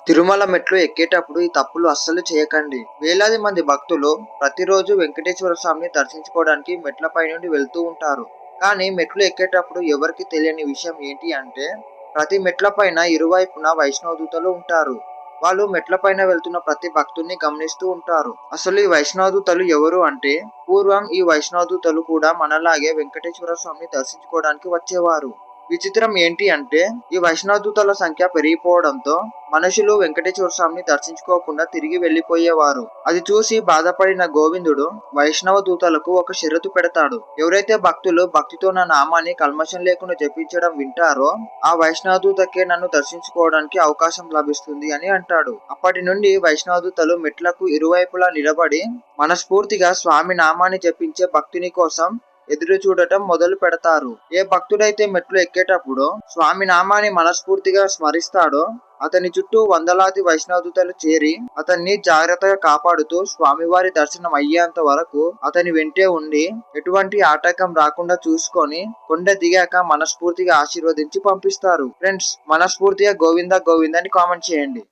తిరుమల మెట్లు ఎక్కేటప్పుడు ఈ తప్పులు అస్సలు చేయకండి. వేలాది మంది భక్తులు ప్రతిరోజు వెంకటేశ్వర స్వామిని దర్శించుకోవడానికి మెట్లపై నుండి వెళ్తూ ఉంటారు. కానీ మెట్లు ఎక్కేటప్పుడు ఎవరికి తెలియని విషయం ఏంటి అంటే, ప్రతి మెట్లపైన ఇరువైపున వైష్ణవ దూతలు ఉంటారు. వాళ్ళు మెట్లపైన వెళ్తున్న ప్రతి భక్తుల్ని గమనిస్తూ ఉంటారు. అసలు ఈ వైష్ణవ దూతలు ఎవరు అంటే, పూర్వం ఈ వైష్ణవ దూతలు కూడా మనలాగే వెంకటేశ్వర స్వామిని దర్శించుకోవడానికి వచ్చేవారు. విచిత్రం ఏంటి అంటే, ఈ వైష్ణవ దూతల సంఖ్య పెరిగిపోవడంతో మనుషులు వెంకటేశ్వర స్వామిని దర్శించుకోకుండా తిరిగి వెళ్లిపోయేవారు. అది చూసి బాధపడిన గోవిందుడు వైష్ణవ దూతలకు ఒక షరతు పెడతాడు. ఎవరైతే భక్తులు భక్తితో నా నామాన్ని కల్మషం లేకుండా జపించడం వింటారో, ఆ వైష్ణవ దూతకే నన్ను దర్శించుకోవడానికి అవకాశం లభిస్తుంది అని అంటాడు. అప్పటి నుండి వైష్ణవ దూతలు మెట్లకు ఇరువైపులా నిలబడి మనస్ఫూర్తిగా స్వామి నామాన్ని జపించే భక్తుని కోసం ఎదురు చూడటం మొదలు పెడతారు. ఏ భక్తుడైతే మెట్లు ఎక్కేటప్పుడు స్వామి నామాన్ని మనస్ఫూర్తిగా స్మరిస్తాడో, అతని చుట్టూ వందలాది వైష్ణవదూతలు చేరి అతన్ని జాగ్రత్తగా కాపాడుతూ స్వామివారి దర్శనం అయ్యేంత వరకు అతని వెంటే ఉండి ఎటువంటి ఆటంకం రాకుండా చూసుకొని కొండ దిగాక మనస్ఫూర్తిగా ఆశీర్వదించి పంపిస్తారు. ఫ్రెండ్స్, మనస్ఫూర్తిగా గోవింద గోవింద అని కామెంట్ చేయండి.